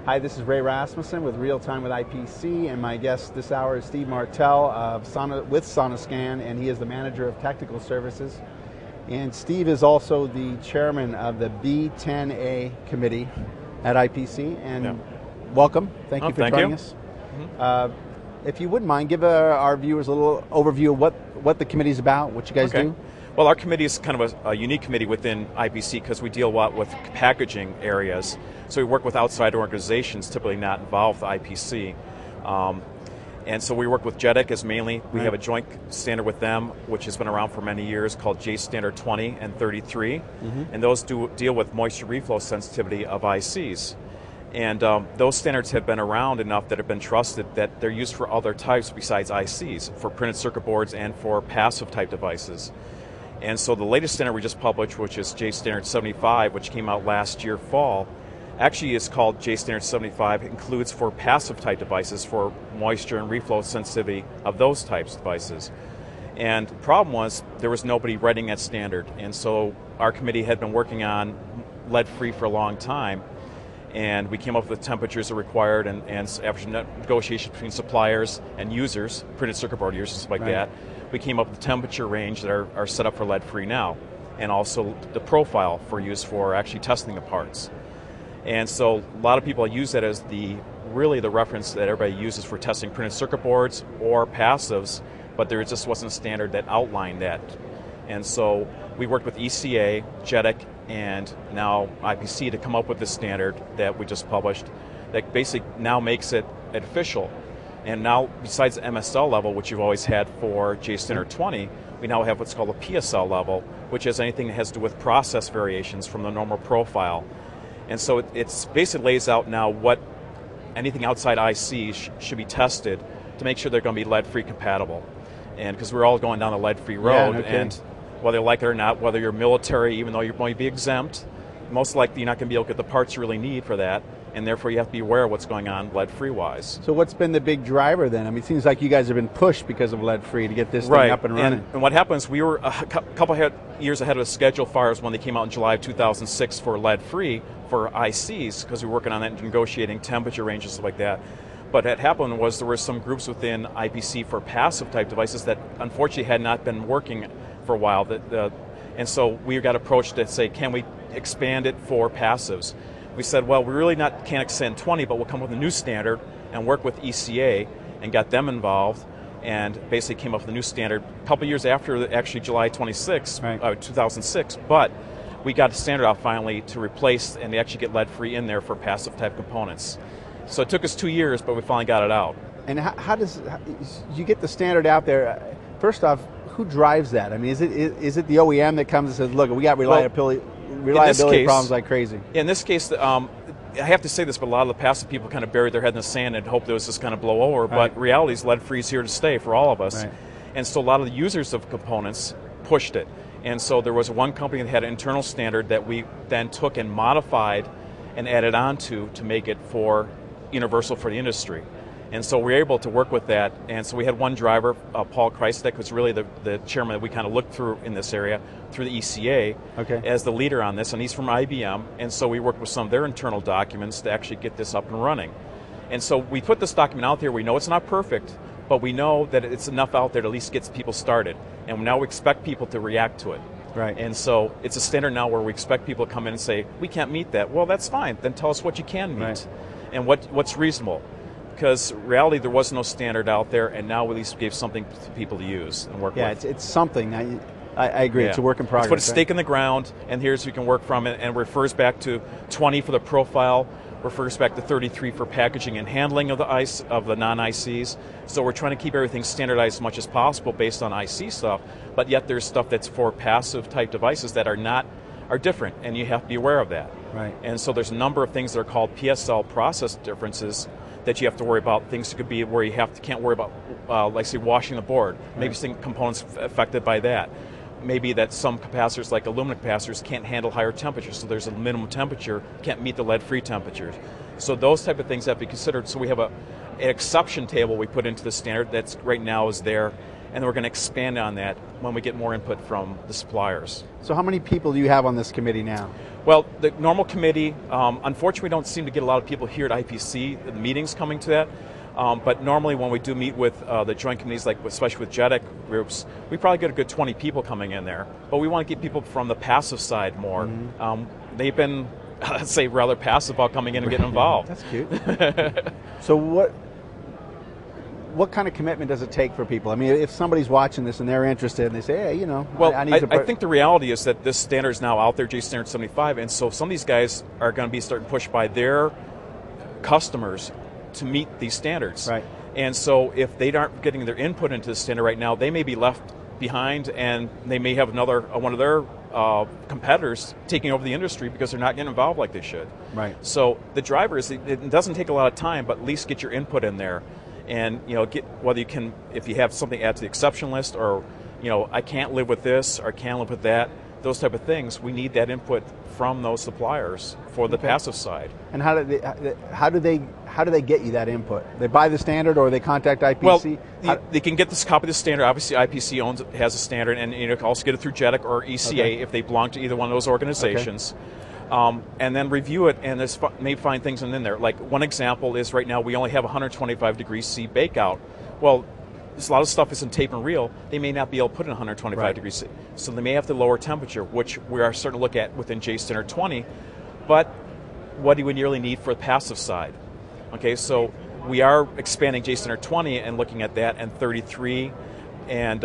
Hi, this is Ray Rasmussen with Real Time with IPC, and my guest this hour is Steve Martell with Sonoscan, and he is the Manager of Technical Services. And Steve is also the Chairman of the B10A Committee at IPC, and welcome. Thank you for joining us. If you wouldn't mind, give our viewers a little overview of what the committee is about, what you guys do. Well, our committee is kind of a unique committee within IPC because we deal a lot with packaging areas. So we work with outside organizations typically not involved with IPC. And so we work with JEDEC as mainly. We have a joint standard with them, which has been around for many years, called J Standard 20 and 33. And those deal with moisture reflow sensitivity of ICs. And those standards have been around enough that have been trusted that they're used for other types besides ICs, for printed circuit boards and for passive type devices. And so the latest standard we just published, which is J Standard 75, which came out last year fall, actually is called J Standard 75. It includes for passive type devices for moisture and reflow sensitivity of those types of devices. And the problem was there was nobody writing that standard. And so our committee had been working on lead-free for a long time. And we came up with the temperatures that are required, and after negotiation between suppliers and users, printed circuit board users, stuff like that, we came up with the temperature range that are set up for lead-free now, and also the profile for use for actually testing the parts. And so a lot of people use that as really the reference that everybody uses for testing printed circuit boards or passives, but there just wasn't a standard that outlined that. And so we worked with ECA, JEDEC, and now IPC to come up with this standard that we just published that basically now makes it official. And now, besides the MSL level, which you've always had for J Standard 20, we now have what's called a PSL level, which is anything that has to do with process variations from the normal profile. And so it's basically lays out now what anything outside ICs should be tested to make sure they're going to be lead-free compatible. And because we're all going down the lead-free road, and whether you like it or not, whether you're military, even though you're going to be exempt, most likely you're not going to be able to get the parts you really need for that, and therefore you have to be aware of what's going on lead-free wise. So what's been the big driver then? I mean, it seems like you guys have been pushed because of lead-free to get this thing up and running. And what happens, we were a couple years ahead of the schedule as far as when they came out in July of 2006 for lead-free for ICs, because we were working on that and negotiating temperature ranges and stuff like that. But what had happened was there were some groups within IPC for passive type devices that unfortunately had not been working for a while. And so we got approached to say, can we expand it for passives? We said, well, we really can't extend 20, but we'll come with a new standard and work with ECA and got them involved and basically came up with a new standard a couple years after actually July 26, 2006. But we got a standard out finally to replace and actually get lead-free in there for passive type components. So it took us 2 years, but we finally got it out. And how does you get the standard out there? First off, who drives that? I mean, is it the OEM that comes and says, look, we got reliability problems like crazy? In this case, I have to say this, but a lot of the passive people kind of buried their head in the sand and hoped it was just kind of blow over. But reality is lead-free is here to stay for all of us. And so a lot of the users of components pushed it. And so there was one company that had an internal standard that we then took and modified and added on to make it for universal for the industry. And so we were able to work with that. And so we had one driver, Paul Kreistek, who's really the chairman that we kind of looked through in this area, through the ECA, as the leader on this. And he's from IBM. And so we worked with some of their internal documents to actually get this up and running. And so we put this document out there. We know it's not perfect, but we know that it's enough out there to at least get people started. And now we expect people to react to it. And so it's a standard now where we expect people to come in and say, we can't meet that. Well, that's fine. Then tell us what you can meet and what's reasonable. Because reality, there was no standard out there, and now we at least gave something to people to use and work with. Yeah, it's something. I agree. It's a work in progress. Let's put a stake in the ground, and here's we can work from it, and refers back to 20 for the profile, refers back to 33 for packaging and handling of the non-ICs. So we're trying to keep everything standardized as much as possible based on IC stuff, but yet there's stuff that's for passive type devices that are different, and you have to be aware of that. And so there's a number of things that are called PSL process differences that you have to worry about. Things could be where you can't worry about, like say, washing the board. Maybe some components affected by that. Maybe that some capacitors, like aluminum capacitors, can't handle higher temperatures, so there's a minimum temperature, can't meet the lead-free temperatures. So those type of things have to be considered. So we have an exception table we put into the standard that's right now is there, and then we're going to expand on that when we get more input from the suppliers. So how many people do you have on this committee now? Well, the normal committee, unfortunately we don't seem to get a lot of people here at IPC, the meetings coming to that, but normally when we do meet with the joint committees, like especially with JEDEC groups, we probably get a good 20 people coming in there, but we want to get people from the passive side more. They've been, let's say, rather passive about coming in and getting involved. That's cute. So what kind of commitment does it take for people? I mean, if somebody's watching this and they're interested and they say, hey, you know, well, I need to... I think the reality is that this standard is now out there, J Standard 75, and so some of these guys are going to be starting to push by their customers to meet these standards. Right. And so if they aren't getting their input into the standard right now, they may be left behind, and they may have another one of their competitors taking over the industry because they're not getting involved like they should. Right. So the driver is, it doesn't take a lot of time, but at least get your input in there. And get whether you can, if you have something to add to the exception list, or I can't live with this or I can't live with that, those type of things. We need that input from those suppliers for the passive side. And how do they get you that input? They buy the standard or they contact IPC? Well, they can get this copy of the standard. Obviously, IPC has a standard, and you can also get it through JEDEC or ECA if they belong to either one of those organizations. Okay. And then review it, and there's may find things in there. Like one example is right now we only have 125 degrees C bakeout. Well, there's a lot of stuff is in tape and reel. They may not be able to put in 125 degrees C. So they may have to lower temperature, which we are starting to look at within J Standard 20. But what do we really need for the passive side? Okay, so we are expanding J Standard 20 and looking at that, and 33. And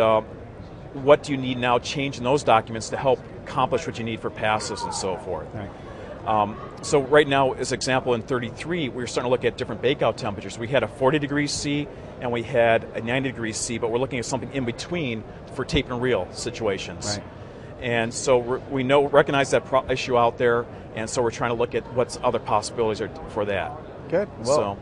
what do you need now change in those documents to help accomplish what you need for passives and so forth. Right. So right now, as example, in 33, we're starting to look at different bakeout temperatures. We had a 40 degrees C and we had a 90 degrees C, but we're looking at something in between for tape and reel situations. Right. And so we recognize that issue out there, and so we're trying to look at what's other possibilities for that. Good. Well,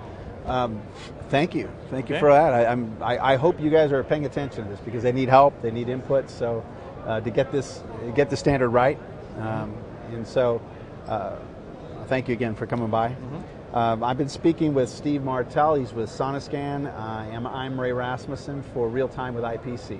thank you. Thank you for that. I hope you guys are paying attention to this because they need help, they need input. So to get the standard right, and so thank you again for coming by. I've been speaking with Steve Martell. He's with Sonoscan. I'm Ray Rasmussen for Real Time with IPC.